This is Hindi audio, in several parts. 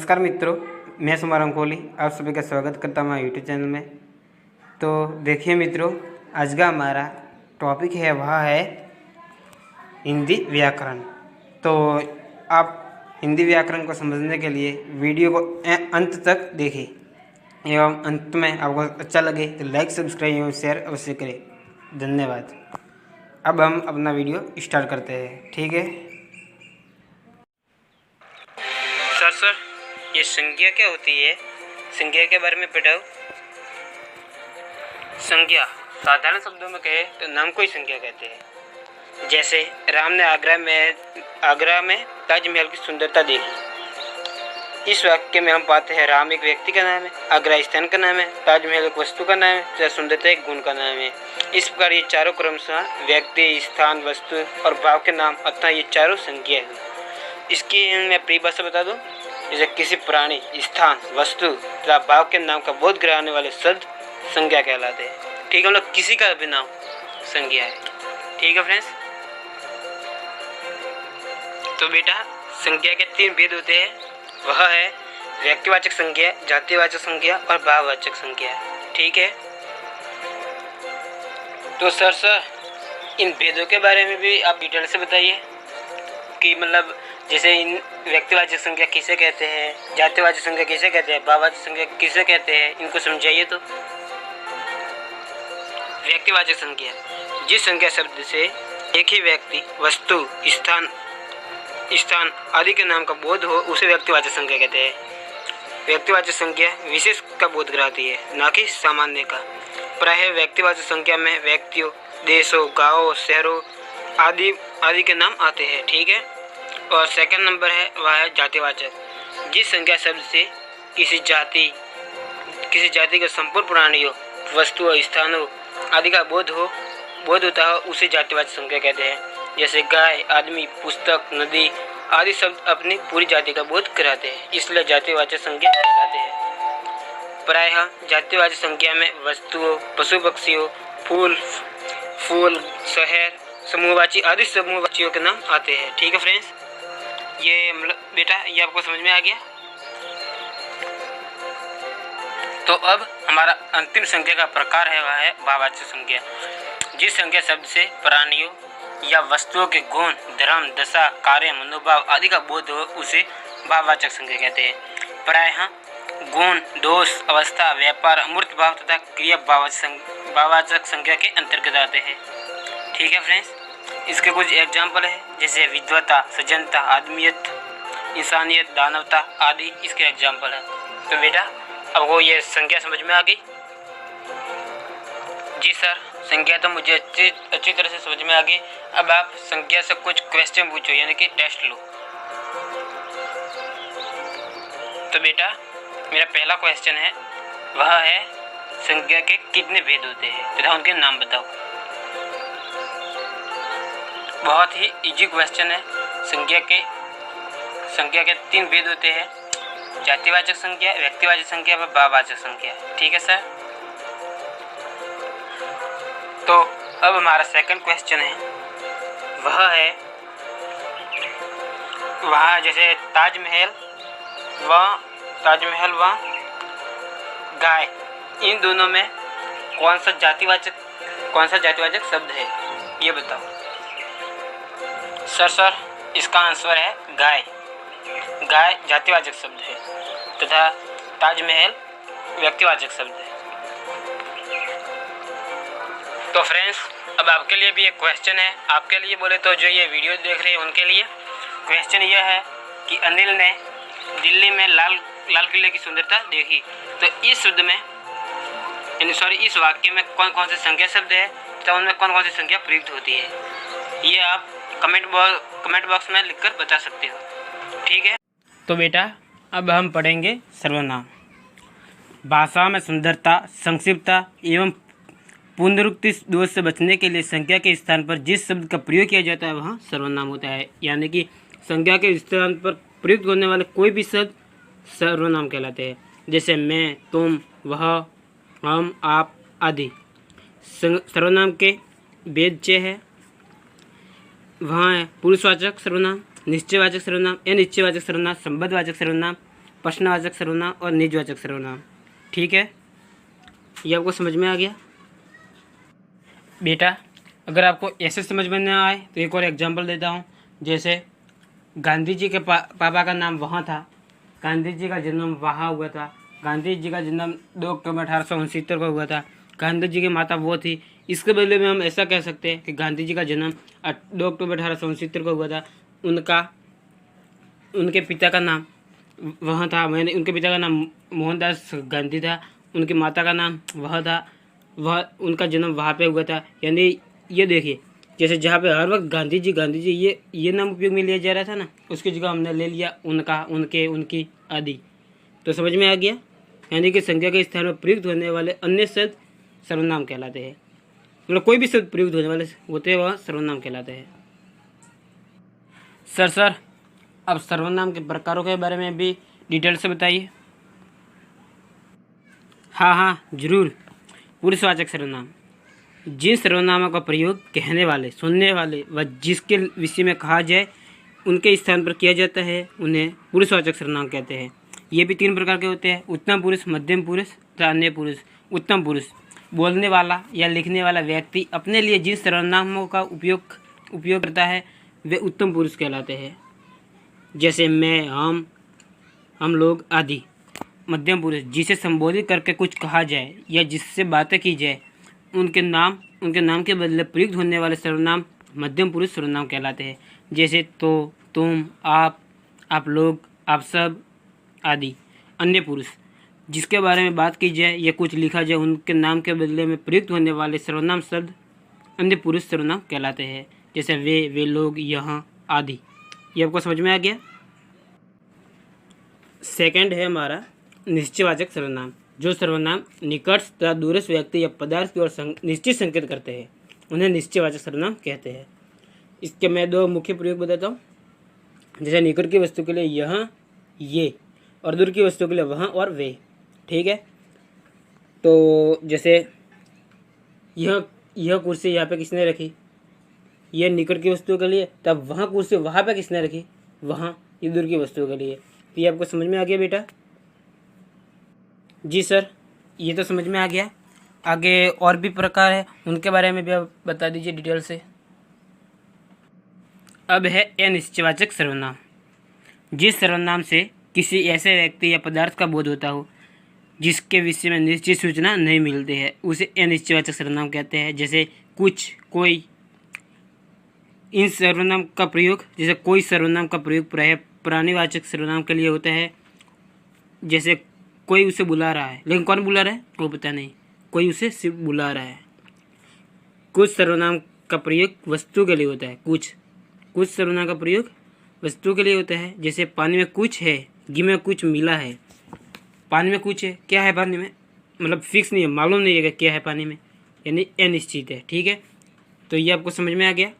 नमस्कार मित्रों, मैं समारंभ कोहली आप सभी का स्वागत करता हूँ यूट्यूब चैनल में। तो देखिए मित्रों, आज का हमारा टॉपिक है वह है हिंदी व्याकरण। तो आप हिंदी व्याकरण को समझने के लिए वीडियो को अंत तक देखें एवं अंत में आपको अच्छा लगे तो लाइक, सब्सक्राइब एवं शेयर अवश्य करें। धन्यवाद। अब हम अपना वीडियो स्टार्ट करते हैं, ठीक है। सर ये संज्ञा क्या होती है? संज्ञा के बारे में बताओ। संज्ञा साधारण शब्दों में कहे तो नाम को ही संज्ञा कहते हैं। जैसे राम ने आगरा में ताजमहल की सुंदरता देखी। इस वाक्य में हम पाते हैं राम एक व्यक्ति का नाम है, आगरा स्थान का नाम है, ताजमहल एक वस्तु का नाम है तथा सुंदरता एक गुण का नाम है। इस प्रकार ये चारों क्रमशः व्यक्ति, स्थान, वस्तु और भाव के नाम अतः ये चारों संज्ञा है। इसकी मैं परिभाषा बता दूं, जैसे किसी प्राणी, स्थान, वस्तु तथा भाव के नाम का बोध कराने वाले शब्द संज्ञा कहलाते हैं। ठीक है, मतलब किसी का भी नाम संज्ञा है। ठीक है फ्रेंड्स। तो बेटा संज्ञा के 3 भेद होते हैं, वह है व्यक्तिवाचक संज्ञा, जातिवाचक संज्ञा और भाववाचक संज्ञा। ठीक है। तो सर इन भेदों के बारे में भी आप डिटेल से बताइए कि मतलब जैसे इन व्यक्तिवाचक संज्ञा किसे कहते हैं, जातिवाचक संज्ञा किसे कहते हैं, भाववाचक संज्ञा किसे कहते हैं, इनको समझाइए। तो व्यक्तिवाचक संज्ञा, जिस संज्ञा शब्द से एक ही व्यक्ति, वस्तु, स्थान आदि के नाम का बोध हो उसे व्यक्तिवाचक संज्ञा कहते हैं। व्यक्तिवाचक संज्ञा विशेष का बोध कराती है, न कि सामान्य का। प्रायः व्यक्तिवाचक संज्ञा में व्यक्तियों, देशों, गाँवों, शहरों आदि के नाम आते हैं। ठीक है। और सेकंड नंबर है वह है जातिवाचक, जिस संज्ञा शब्द से किसी जाति के संपूर्ण प्राणियों, वस्तुओं, स्थानों आदि का बोध होता हो उसे जातिवाचक संज्ञा कहते हैं। जैसे गाय, आदमी, पुस्तक, नदी आदि शब्द अपनी पूरी जाति का बोध कराते हैं, इसलिए जातिवाचक संज्ञा कहलाते हैं। प्रायः जातिवाचक संज्ञा में वस्तुओं, पशु पक्षियों, फूल, शहर, समूहवाची आदि समूहवाचियों के नाम आते हैं। ठीक है फ्रेंड्स, ये मतलब बेटा ये आपको समझ में आ गया। तो अब हमारा अंतिम संज्ञा का प्रकार है वह है भाववाचक संज्ञा, जिस संज्ञा शब्द से प्राणियों या वस्तुओं के गुण, धर्म, दशा, कार्य, मनोभाव आदि का बोध हो उसे भाववाचक संज्ञा कहते हैं। प्रायः गुण, दोष, अवस्था, व्यापार, अमूर्त भाव तथा क्रिया भाववाचक संज्ञा के अंतर्गत आते हैं। ठीक है फ्रेंड्स। इसके कुछ एग्जाम्पल है, जैसे विद्वता, सज्जनता, आदमियत, इंसानियत, दानवता आदि इसके एग्जाम्पल है। तो बेटा अब वो ये संज्ञा समझ में आ गई? जी सर, संज्ञा तो मुझे अच्छी तरह से समझ में आ गई। अब आप संज्ञा से कुछ क्वेश्चन पूछो, यानी कि टेस्ट लो। तो बेटा मेरा पहला क्वेश्चन है वह है संज्ञा के कितने भेद होते हैं तथा उनके नाम बताओ। बहुत ही इजी क्वेश्चन है। संज्ञा के 3 भेद होते हैं, जातिवाचक संज्ञा, व्यक्तिवाचक संज्ञा व भाववाचक संज्ञा। ठीक है सर। तो अब हमारा सेकंड क्वेश्चन है वह जैसे ताजमहल व गाय, इन दोनों में कौन सा जातिवाचक शब्द है, ये बताओ। सर इसका आंसर है गाय जातिवाचक शब्द है तथा ताजमहल व्यक्तिवाचक शब्द है। तो फ्रेंड्स अब आपके लिए भी एक क्वेश्चन है, आपके लिए बोले तो जो ये वीडियो देख रहे हैं उनके लिए क्वेश्चन यह है कि अनिल ने दिल्ली में लाल किले की सुंदरता देखी। तो इस वाक्य में कौन कौन से संज्ञा शब्द है तथा उनमें कौन कौन सी संज्ञा प्रयुक्त होती है, ये आप कमेंट बॉक्स में लिखकर बता सकते हो। ठीक है। तो बेटा अब हम पढ़ेंगे सर्वनाम। भाषा में सुंदरता, संक्षिप्तता एवं पुनरुक्ति दोष से बचने के लिए संज्ञा के स्थान पर जिस शब्द का प्रयोग किया जाता है वह सर्वनाम होता है। यानी कि संज्ञा के स्थान पर प्रयुक्त होने वाले कोई भी शब्द सर्वनाम कहलाते हैं। जैसे मैं, तुम, वह, हम, आप आदि। सर्वनाम के भेद 6 है। वहाँ है पुरुषवाचक सर्वनाम, निश्चयवाचक सर्वनाम, अनिश्चयवाचक सर्वनाम, संबंधवाचक सर्वनाम, प्रश्नवाचक सर्वनाम और निजवाचक सर्वनाम। ठीक है, ये आपको समझ में आ गया बेटा। अगर आपको ऐसे समझ में ना आए तो एक और एग्जांपल देता हूँ। जैसे गांधी जी के पापा का नाम वहाँ था, गांधी जी का जन्म वहाँ हुआ था, गांधी जी का जन्म 2 अक्टूबर 1869 को हुआ था, गांधी जी की माता वो थी। इसके बदले में हम ऐसा कह सकते हैं कि गांधी जी का जन्म 2 अक्टूबर 1869 को हुआ था, उनके पिता का नाम वहाँ था, उनके पिता का नाम मोहनदास गांधी था, उनकी माता का नाम वह था, वह उनका जन्म वहाँ पे हुआ था। यानी ये देखिए, जैसे जहाँ पे हर वक्त गांधी जी ये नाम उपयोग में लिया जा रहा था ना, उसकी जगह हमने ले लिया उनका, उनके, उनकी आदि। तो समझ में आ गया। यानी कि संज्ञा के स्थान में प्रयुक्त होने वाले अन्य शब्द सर्वनाम कहलाते हैं। मतलब कोई भी शब्द प्रयुक्त होने वाले होते हैं वह सर्वनाम कहलाते हैं। सर अब सर्वनाम के प्रकारों के बारे में भी डिटेल से बताइए। हाँ जरूर। पुरुषवाचक सर्वनाम, जिन सर्वनामों का प्रयोग कहने वाले, सुनने वाले व जिसके विषय में कहा जाए उनके स्थान पर किया जाता है उन्हें पुरुषवाचक सर्वनाम कहते हैं। ये भी 3 प्रकार के होते हैं: उत्तम पुरुष, मध्यम पुरुष तथा अन्य पुरुष। उत्तम पुरुष, बोलने वाला या लिखने वाला व्यक्ति अपने लिए जिन सर्वनामों का उपयोग करता है वे उत्तम पुरुष कहलाते हैं। जैसे मैं, हम लोग आदि। मध्यम पुरुष, जिसे संबोधित करके कुछ कहा जाए या जिससे बातें की जाए उनके नाम के बदले प्रयुक्त होने वाले सर्वनाम मध्यम पुरुष सर्वनाम कहलाते हैं। जैसे तो, तुम, आप लोग, आप सब आदि। अन्य पुरुष, जिसके बारे में बात की जाए या कुछ लिखा जाए उनके नाम के बदले में प्रयुक्त होने वाले सर्वनाम शब्द अन्य पुरुष सर्वनाम कहलाते हैं। जैसे वे लोग, यहाँ आदि। ये आपको समझ में आ गया। सेकंड है हमारा निश्चयवाचक सर्वनाम। जो सर्वनाम निकट तथा दूरस्थ व्यक्ति या पदार्थ की ओर निश्चित संकेत करते हैं उन्हें निश्चयवाचक सर्वनाम कहते हैं। इसके मैं 2 मुख्य प्रयोग बताता हूँ। जैसे निकट की वस्तु के लिए यहाँ, ये, और दूर की वस्तु के लिए वहाँ और वे। ठीक है, तो जैसे यह कुर्सी यहाँ पे किसने रखी, यह निकट की वस्तु के लिए, तब वहाँ कुर्सी वहाँ पे किसने रखी, वहाँ, ये दूर की वस्तु के लिए। तो ये आपको समझ में आ गया बेटा। जी सर, ये तो समझ में आ गया। आगे और भी प्रकार है, उनके बारे में भी आप बता दीजिए डिटेल से। अब है अनिश्चयवाचक सर्वनाम। जिस सर्वनाम से किसी ऐसे व्यक्ति या पदार्थ का बोध होता हो जिसके विषय में निश्चित सूचना नहीं मिलती है उसे अनिश्चयवाचक सर्वनाम कहते हैं। जैसे कुछ, कोई। इन सर्वनाम का प्रयोग, जैसे कोई सर्वनाम का प्रयोग प्रायः प्राणीवाचक सर्वनाम के लिए होता है। जैसे कोई उसे बुला रहा है, लेकिन कौन बुला रहा है वो पता नहीं, कोई उसे सिर्फ बुला रहा है। कुछ सर्वनाम का प्रयोग वस्तु के लिए होता है। कुछ सर्वनाम का प्रयोग वस्तु के लिए होता है। जैसे पानी में कुछ है, घी में कुछ मिला है। पानी में कुछ है, क्या है पानी में, मतलब फिक्स नहीं है, मालूम नहीं है कि क्या है पानी में, यानी अनिश्चित है। ठीक है, तो ये आपको समझ में आ गया।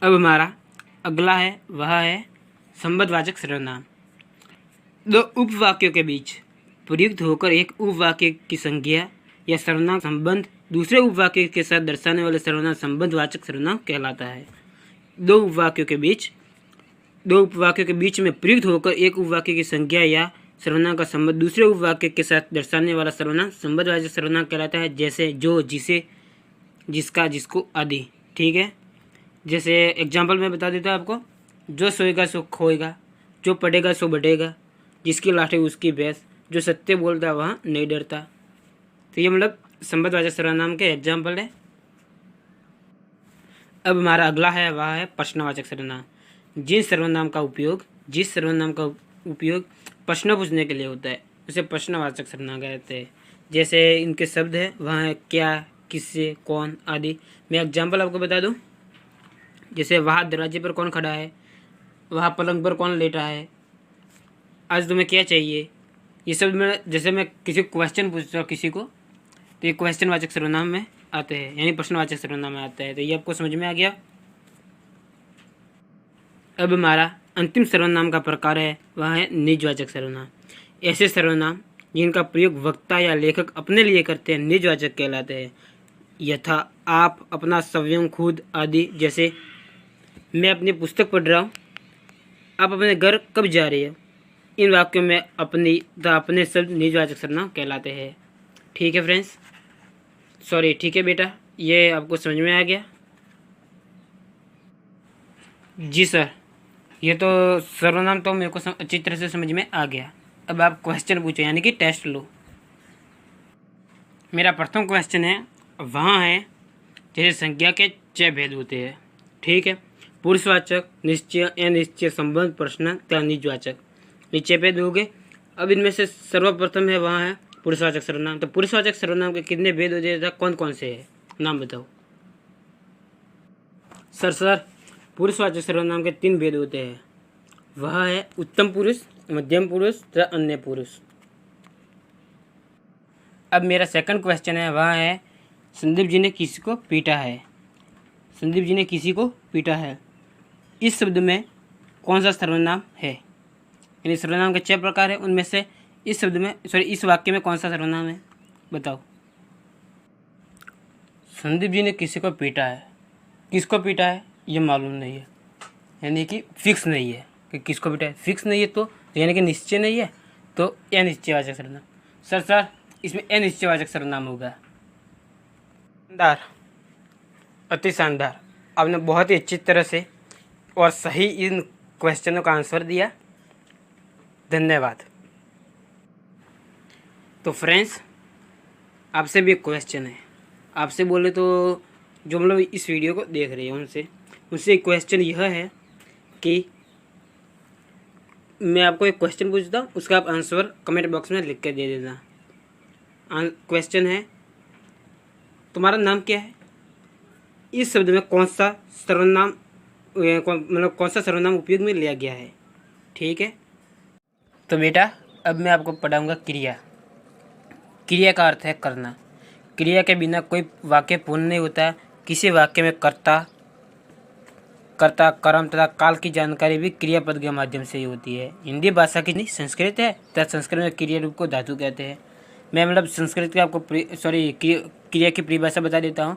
अब हमारा अगला है वह है संबंधवाचक सर्वनाम। 2 उपवाक्यों के बीच प्रयुक्त होकर एक उपवाक्य की संज्ञा या सर्वनाम संबंध दूसरे उपवाक्य के साथ दर्शाने वाले सर्वनाम संबंधवाचक सर्वनाम कहलाता है। 2 उपवाक्यों के बीच में प्रयुक्त होकर एक उपवाक्य की संज्ञा या सर्वनाम का संबंध दूसरे उपवाक्य के साथ दर्शाने वाला सर्वनाम संबंधवाचक सर्वनाम कहलाता है। जैसे जो, जिसे, जिसका, जिसको आदि। ठीक है, जैसे एग्जाम्पल मैं बता देता हूँ आपको। जो सोएगा सो खोएगा, जो पढ़ेगा सो बढ़ेगा, जिसकी लाठी उसकी भैंस, जो सत्य बोलता है वहाँ नहीं डरता। तो ये मतलब संबंधवाचक सर्वनाम के एग्जाम्पल है। अब हमारा अगला है वह है प्रश्नवाचक सर्वनाम। जिस सर्वनाम का उपयोग प्रश्न पूछने के लिए होता है उसे प्रश्नवाचक सर्वनाम कहते हैं। जैसे इनके शब्द है वहाँ है क्या, किससे, कौन आदि। मैं एग्जाम्पल आपको बता दूँ। जैसे वहाँ दरवाजे पर कौन खड़ा है, वहाँ पलंग पर कौन लेटा है, आज तुम्हें क्या चाहिए। ये सब में जैसे मैं किसी क्वेश्चन पूछता हूँ किसी को, तो ये क्वेश्चनवाचक सर्वनाम में आते हैं, यानी प्रश्नवाचक सर्वनाम में आता है। तो ये आपको समझ में आ गया। अब हमारा अंतिम सर्वनाम का प्रकार है वह है निजवाचक सर्वनाम। ऐसे सर्वनाम जिनका प्रयोग वक्ता या लेखक अपने लिए करते हैं निजवाचक कहलाते हैं। यथा आप, अपना, स्वयं, खुद आदि। जैसे मैं अपनी पुस्तक पढ़ रहा हूँ, आप अपने घर कब जा रही हो, इन वाक्यों में अपने शब्द निजवाचक सर्वनाम कहलाते हैं। ठीक है फ्रेंड्स, सॉरी ठीक है बेटा, ये आपको समझ में आ गया? जी सर, ये तो सर्वनाम तो मेरे को अच्छी तरह से समझ में आ गया। अब आप क्वेश्चन पूछो, यानी कि टेस्ट लो। मेरा प्रथम क्वेश्चन है, वहाँ है जैसे संज्ञा के 6 भेद होते हैं। ठीक है, पुरुषवाचक, निश्चय, अनिश्चय, संबंध, प्रश्न, त्या निजवाचक, ये 6 भेद हो गए। अब इनमें से सर्वप्रथम है वहाँ है पुरुषवाचक सर्वनाम। तो पुरुषवाचक सर्वनाम के कितने भेद होते हैं, कौन कौन से है, नाम बताओ। सर पुरुषवाचक सर्वनाम के 3 भेद होते हैं। वह है उत्तम पुरुष, मध्यम पुरुष तथा अन्य पुरुष। अब मेरा सेकंड क्वेश्चन है, वह है संदीप जी ने किसी को पीटा है। संदीप जी ने किसी को पीटा है, इस शब्द में कौन सा सर्वनाम है? यानी सर्वनाम के 6 प्रकार है, उनमें से इस शब्द में इस वाक्य में कौन सा सर्वनाम है, बताओ। संदीप जी ने किसी को पीटा है, किसको पीटा है ये मालूम नहीं है, यानी कि फिक्स नहीं है कि किसको पीटा है। फिक्स नहीं है तो यानी कि निश्चय नहीं है, तो अनिश्चयवाचक सर्वनाम। सर इसमें अनिश्चयवाचक सर्वनाम होगा। शानदार, अति शानदार, आपने बहुत ही अच्छी तरह से और सही इन क्वेश्चनों का आंसर दिया, धन्यवाद। तो फ्रेंड्स, आपसे भी एक क्वेश्चन है। आपसे बोले तो जो मतलब इस वीडियो को देख रहे हैं उनसे एक क्वेश्चन यह है कि मैं आपको एक क्वेश्चन पूछता हूँ, उसका आप आंसर कमेंट बॉक्स में लिख के दे देना। क्वेश्चन है, तुम्हारा नाम क्या है? इस शब्द में कौन सा सर्वनाम मतलब कौन सा सर्वनाम उपयोग में लिया गया है? ठीक है, तो बेटा अब मैं आपको पढ़ाऊँगा क्रिया। क्रिया का अर्थ है करना। क्रिया के बिना कोई वाक्य पूर्ण नहीं होता। किसी वाक्य में कर्ता, कर्म तथा काल की जानकारी भी क्रियापद के माध्यम से ही होती है। हिंदी भाषा की नहीं संस्कृत है, तथा संस्कृत में क्रिया रूप को धातु कहते हैं। मैं मतलब संस्कृत की आपको क्रिया की परिभाषा बता देता हूँ।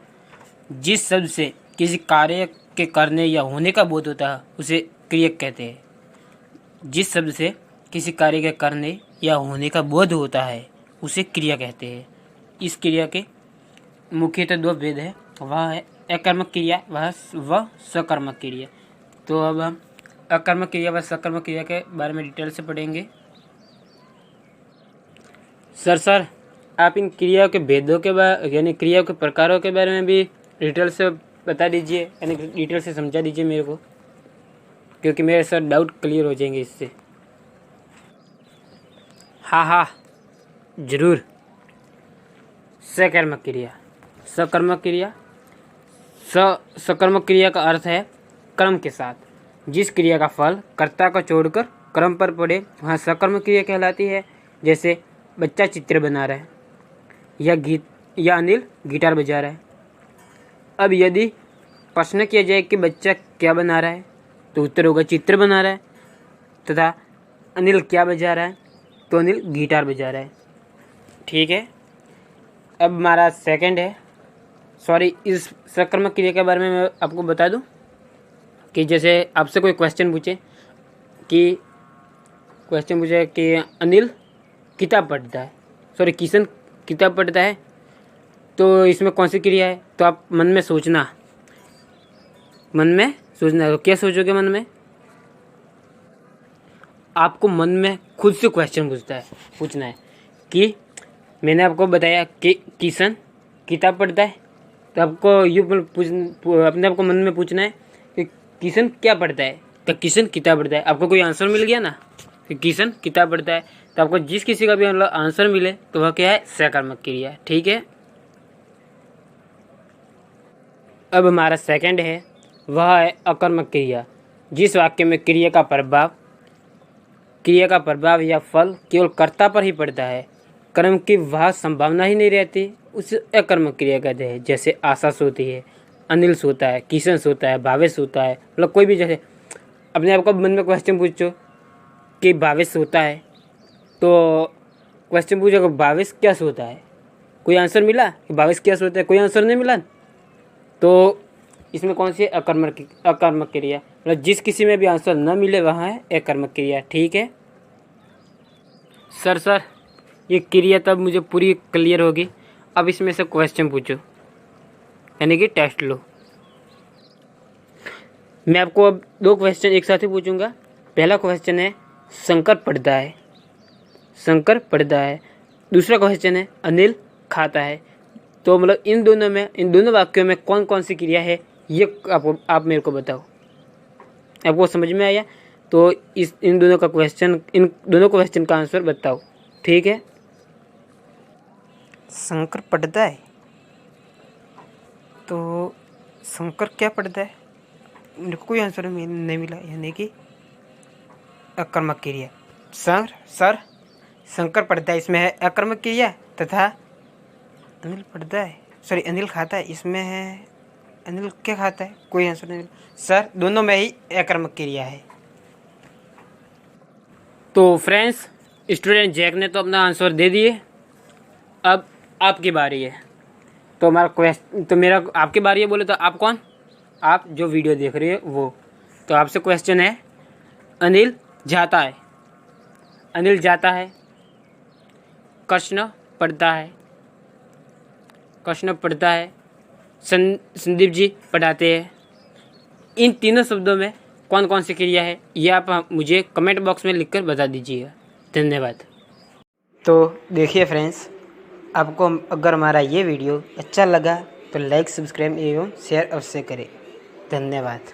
जिस शब्द से किसी कार्य के करने या होने का बोध होता है उसे क्रियक कहते हैं। जिस शब्द से किसी कार्य के करने या होने का बोध होता है उसे क्रिया कहते हैं। इस क्रिया के मुख्यतः 2 भेद है, वह है अकर्मक क्रिया व सकर्मक क्रिया। तो अब हम अकर्मक क्रिया व सकर्मक क्रिया के बारे में डिटेल से पढ़ेंगे। सर आप इन क्रियाओं के भेदों के बारे यानी क्रियाओं के प्रकारों के बारे में भी डिटेल से बता दीजिए, यानी डिटेल से समझा दीजिए मेरे को, क्योंकि मेरे सर डाउट क्लियर हो जाएंगे इससे। हाँ जरूर। सकर्मक क्रिया। सकर्मक क्रिया, सकर्मक क्रिया का अर्थ है कर्म के साथ। जिस क्रिया का फल कर्ता को छोड़कर कर्म पर पड़े वहाँ सकर्मक क्रिया कहलाती है। जैसे बच्चा चित्र बना रहा है या अनिल गिटार बजा रहा है। अब यदि प्रश्न किया जाए कि बच्चा क्या बना रहा है, तो उत्तर होगा चित्र बना रहा है, तथा अनिल क्या बजा रहा है, तो अनिल गिटार बजा रहा है। ठीक है, अब हमारा सेकंड है, इस सकर्मक क्रिया के बारे में मैं आपको बता दूं कि जैसे आपसे कोई क्वेश्चन पूछे कि अनिल किताब पढ़ता है, किशन किताब पढ़ता है, तो इसमें कौन सी क्रिया है? तो आप मन में सोचना। तो क्या सोचोगे मन में? आपको मन में खुद से क्वेश्चन पूछना है कि मैंने आपको बताया कि किशन किताब पढ़ता है, तो आपको अपने आप को मन में पूछना है कि किशन क्या पढ़ता है? तो किशन किताब पढ़ता है। आपको कोई आंसर मिल गया ना कि किशन किताब पढ़ता है, तो आपको जिस किसी का भी मतलब आंसर मिले तो वह क्या है? सकर्मक क्रिया। ठीक है, अब हमारा सेकंड है, वह है अकर्मक क्रिया। जिस वाक्य में क्रिया का प्रभाव या फल केवल कर्ता पर ही पड़ता है, कर्म की वह संभावना ही नहीं रहती, उसे अकर्मक क्रिया कहते हैं। जैसे आशा सोती है, अनिल सोता है, किशन सोता है, भावेश सोता है। मतलब कोई भी, जैसे अपने आप को मन में क्वेश्चन पूछो कि भावेश सोता है, तो क्वेश्चन पूछो कि भावेश क्या सोता है, कोई आंसर मिला कि भावेश क्या सोता है? कोई आंसर नहीं मिला। तो इसमें कौन सी अकर्मक क्रिया? मतलब जिस किसी में भी आंसर न मिले वहाँ है अकर्मक क्रिया। ठीक है, सर ये क्रिया तब मुझे पूरी क्लियर होगी। अब इसमें से क्वेश्चन पूछो, यानी कि टेस्ट लो। मैं आपको अब 2 क्वेश्चन एक साथ ही पूछूंगा। पहला क्वेश्चन है शंकर पढ़ता है, शंकर पढ़ता है। दूसरा क्वेश्चन है अनिल खाता है। तो मतलब इन दोनों वाक्यों में कौन कौन सी क्रिया है, ये आप मेरे को बताओ। आपको समझ में आया? तो इन दोनों क्वेश्चन का आंसर बताओ, ठीक है? शंकर पढ़ता है, तो शंकर क्या पढ़ता है? मेरे को कोई आंसर नहीं मिला, यानी कि अकर्मक क्रिया। सर शंकर पढ़ता है, इसमें है अकर्मक क्रिया, तथा अनिल पढ़ता है, सॉरी अनिल खाता है, इसमें है अनिल क्या खाता है, कोई आंसर नहीं मिला। सर दोनों में ही अकर्मक क्रिया है। तो फ्रेंड्स, स्टूडेंट जैक ने तो अपना आंसर दे दिए। अब आपकी बारी है। तो मेरा आपकी बारी है बोले तो आप कौन? आप जो वीडियो देख रहे हो वो। तो आपसे क्वेश्चन है अनिल जाता है, अनिल जाता है, कृष्ण पढ़ता है, कृष्ण पढ़ता है, संदीप जी पढ़ाते हैं। इन तीनों शब्दों में कौन कौन सी क्रिया है, ये आप मुझे कमेंट बॉक्स में लिखकर बता दीजिएगा। धन्यवाद। तो देखिए फ्रेंड्स, आपको अगर हमारा ये वीडियो अच्छा लगा तो लाइक, सब्सक्राइब एवं शेयर अवश्य करें। धन्यवाद।